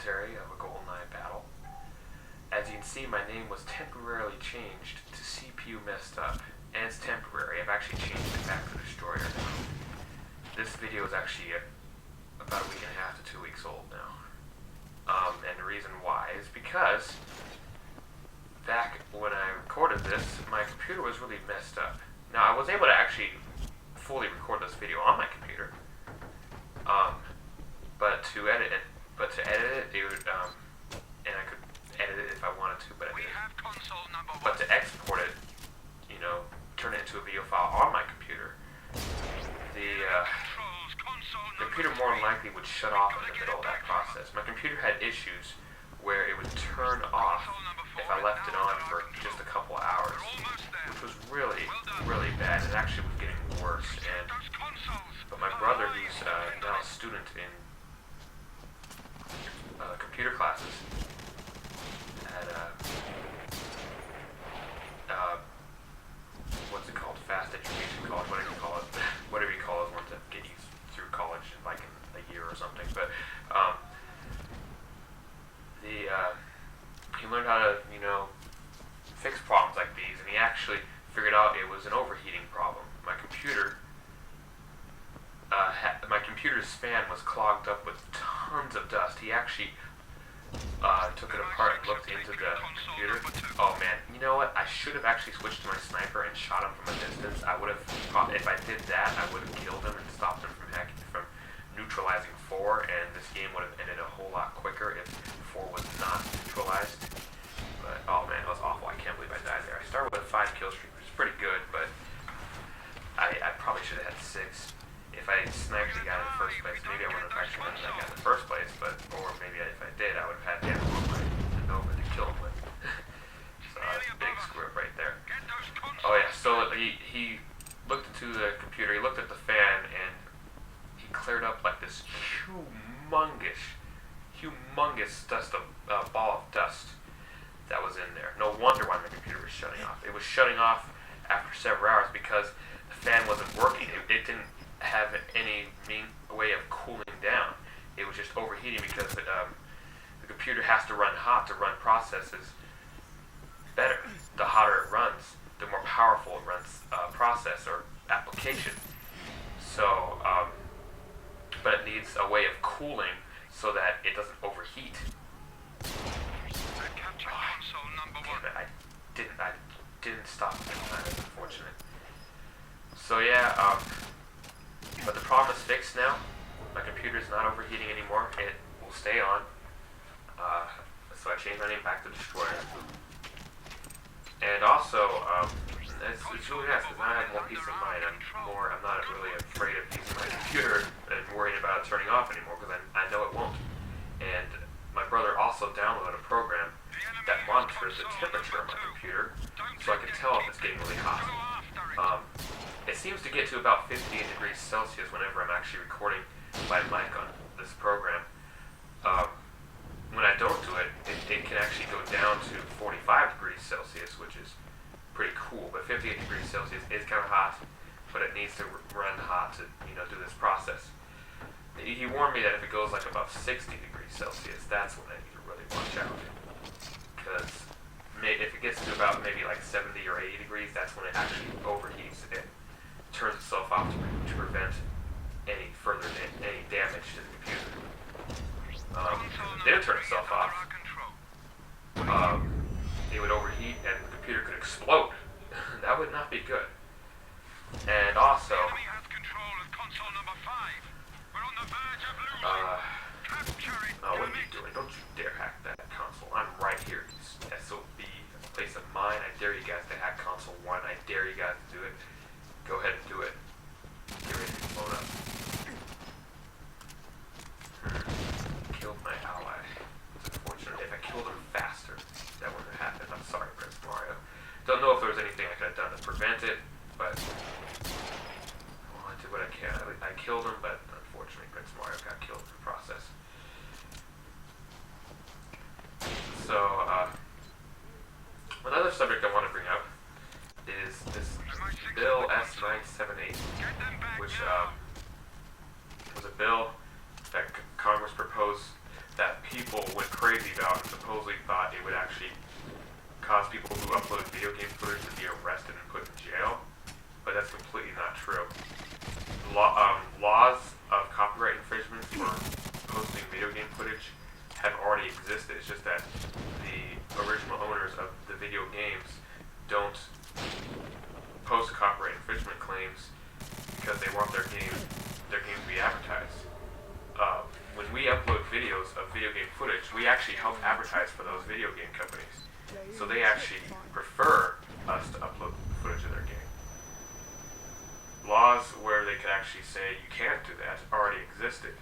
commentary of a Goldeneye battle. As you can see, my name was temporarily changed to CPU messed up, and it's temporary. I've actually changed it back to Destroyer now. This video is actually about a week and a half to 2 weeks old now. And the reason why is because back when I recorded this, my computer was really messed up. Now, I was able to actually fully record this video on my computer, but to edit it, it would, and I could edit it if I wanted to, but I didn't. But to export it, you know, turn it into a video file on my computer, the computer more than likely would shut off in the middle of that process. My computer had issues where it would turn off if I left it on for just a couple of hours, which was really, really bad. It actually was getting worse. But my brother, who's now a student in computer classes at what's it called? Fast education college, whatever you call it, whatever you call it, ones that get you through college in like a year or something. But he learned how to, you know, fix problems like these, and he actually figured out it was an overheating problem. My computer's fan was clogged up with tons of dust. He actually took it apart and looked into the computer. Oh man, you know what? I should have actually switched to my sniper and shot him from a distance. I would have, if I did that, I would have killed him and stopped him from neutralizing 4, and this game would have ended a whole lot quicker if 4 was not neutralized. But oh man, that was awful. I can't believe I died there. I started with a 5 kill streak, which is pretty good, but I probably should have had 6. If I sniped the guy in the first place, maybe I wouldn't have actually done that guy in the first place, or maybe if I did, I would have had the ammo on my Nova to kill him with. So that's a big screw up right there. Oh yeah, so he looked into the computer, he looked at the fan, and he cleared up like this humongous ball of dust that was in there. No wonder why my computer was shutting off. It was shutting off after several hours because the fan wasn't working. It didn't have any way of cooling down. It was just overheating because the computer has to run hot to run processes better. The hotter it runs, the more powerful it runs process or application. So, but it needs a way of cooling so that it doesn't overheat. Damn it, I didn't stop at that time. It's unfortunate. So yeah, but the problem is fixed now. My computer's not overheating anymore. It will stay on. So I changed my name back to Destroyer. And also, it's really nice because now I have more peace of mind. I'm not really afraid of using my computer and worrying about it turning off anymore because I know it won't. And my brother also downloaded a program that monitors the temperature of my computer so I can tell if it's getting really hot. It seems to get to about 58 degrees Celsius whenever I'm actually recording my mic on this program. When I don't do it, it can actually go down to 45 degrees Celsius, which is pretty cool. But 58 degrees Celsius is kind of hot, but it needs to run hot to, you know, do this process. He warned me that if it goes like above 60 degrees Celsius, that's when I need to really watch out. Because if it gets to about maybe like 70 or 80 degrees, that's when it actually overheats. It turns itself off to prevent any damage to the computer. If it didn't turn itself off, it would overheat and the computer could explode. That would not be good. And also, what are you doing? Don't you dare hack that console. I'm right here, you SOB. It's a place of mine. I dare you guys to hack console 1. I dare you guys to do it. Go ahead and do it. Get ready to be blown up. Killed my ally. It's unfortunate. If I killed him faster, that wouldn't have happened. I'm sorry, PrinceMario. Don't know if there was anything I could have done to prevent it, but I did what I can. I killed him, but unfortunately, PrinceMario got killed in the process. So, another subject I want to bring up is this Bill S978, which was a bill that Congress proposed that people company would actually cause people who upload video game footage to be arrested and put in jail, but that's completely not true. Laws of copyright infringement for posting video game footage have already existed. It's just that the original owners of the video games don't post copyright infringement claims because they want their game to be advertised. When we upload videos of video game footage, we actually help advertise for those video game companies. So they actually prefer us to upload footage of their game. Laws where they could actually say you can't do that already existed.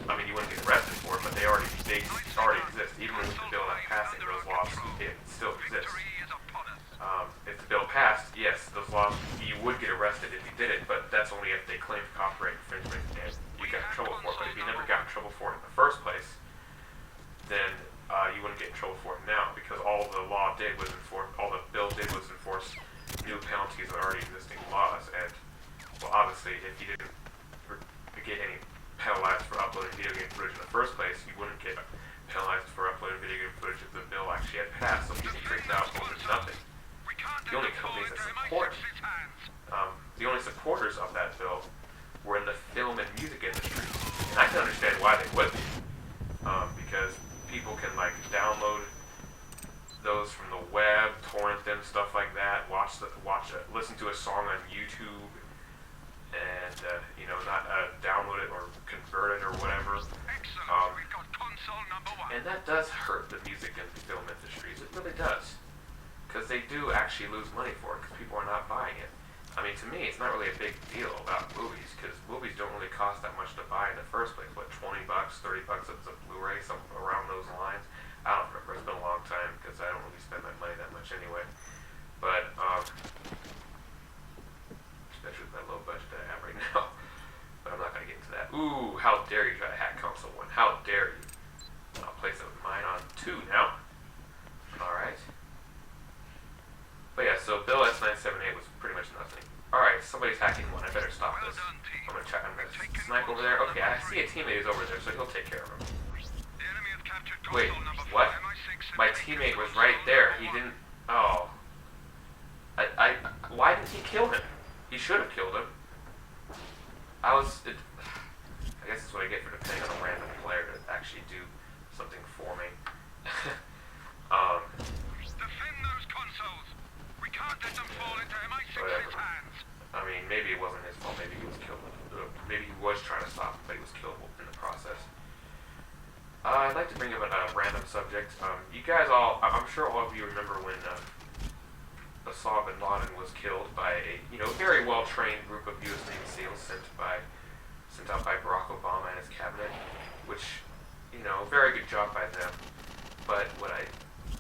I mean, you wouldn't get arrested for it, but they already exist. Even with the bill not passing, those laws still exist. If the bill passed, yes, those laws, you would get arrested if you did it, but that's only if they claimed copyright infringement and you got in trouble for it. But if you never got in trouble for it in the first place, then you wouldn't get in trouble for it now, because all the bill did was enforce new penalties on already existing laws. And, well, obviously, if you didn't get any penalized for uploading video game footage in the first place, you wouldn't get penalized for uploading video game footage if the bill actually had passed. So people freaked out over nothing. The only companies that the only supporters of that bill were in the film and music industry. And I can understand why they would be. Because people can download those from the web, torrent them, stuff like that, listen to a song on YouTube, and not download it or convert it or whatever. And that does hurt the music and film industries. It really does. Because they do actually lose money for it, because people are not buying it. I mean, to me, it's not really a big deal about movies, because movies don't really cost that much to buy in the first place. What, $20, $30 if it's a Blu-ray, something around those lines? I don't remember. It's been a long time, because I don't really spend my money that much anyway. But, especially with that low budget that I have right now. But I'm not going to get into that. Ooh, how dare you try to hack console 1. How dare you? I'll place it with mine on 2 now. Alright. But yeah, so Bill S978 was pretty much nothing. Alright, somebody's hacking 1. I better stop this. I'm gonna snipe over there. Okay, I see a teammate is over there, so he'll take care of him. Wait, what? My teammate was right there. He didn't... Oh. Why didn't he kill him? He should have killed him. I guess that's what I get for depending on a random player to actually do something for me. Defend those consoles. We can't let them fall into MI6's hands. I mean, maybe it wasn't his fault. Maybe he was killed. Maybe he was trying to stop him, but he was killed in the process. I'd like to bring up a random subject. You guys I'm sure all of you remember when Osama bin Laden was killed by a very well-trained group of U.S. Navy SEALs sent out by Barack Obama and his cabinet, which, very good job by them. But what I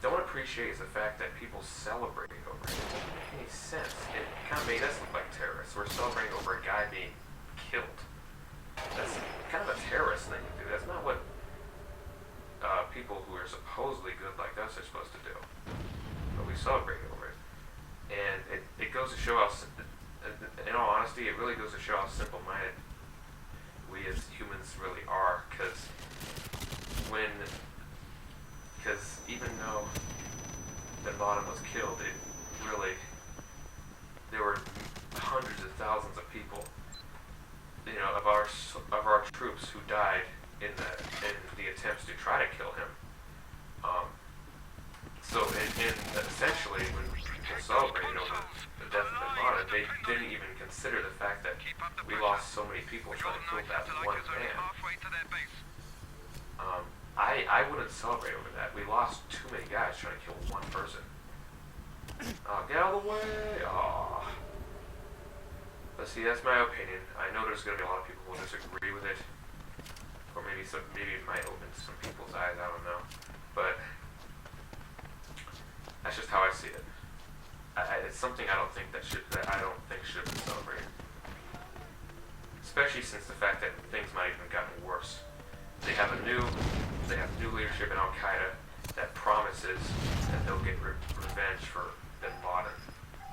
don't appreciate is the fact that people celebrated over it. It doesn't make any sense. It kind of made us look like terrorists. We're celebrating over a guy being killed. That's kind of a terrorist thing to do. That's not what people who are supposedly good like us are supposed to do. But we celebrate over it. And it goes to show how, in all honesty, it really goes to show how simple-minded we as humans really are. Because even though bin Laden was killed, there were hundreds of thousands of people, of our troops who died in the attempts to try to kill him. So essentially, when people celebrated over the death of bin Laden, they didn't even consider the fact that we lost so many people trying to kill that one man. I wouldn't celebrate over that. We lost too many guys trying to kill one person. Get out of the way! Aww. But see, that's my opinion. I know there's going to be a lot of people who will disagree with it. Or maybe it might open some people's eyes, I don't know. But that's just how I see it. It's something I don't think should have been celebrated. Especially since the fact that things might have even gotten worse. They have new leadership in Al-Qaeda that promises that they'll get revenge for bin Laden.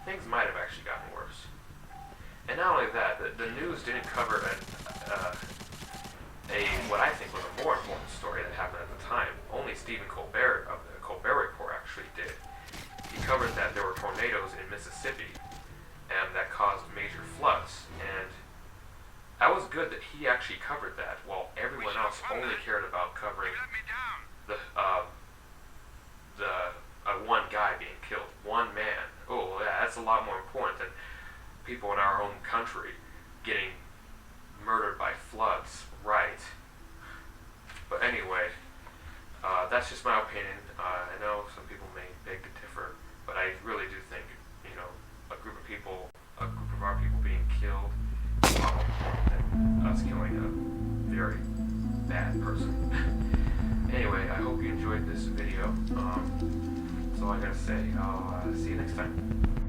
Things might have actually gotten worse. And not only that, the news didn't cover what I think was a more important story that happened at the time. Only Stephen Colbert of the Colbert good that he actually covered that, while everyone else only cared about covering You let me down. the one guy being killed, one man. Oh, yeah, that's a lot more important than people in our own country getting murdered by floods, right? But anyway, that's just my opinion. I know some people may beg to differ, but I really do think, you know, a group of our people being killed is a lot more important than us killing a very bad person. Anyway, I hope you enjoyed this video. That's all I gotta say. I'll see you next time.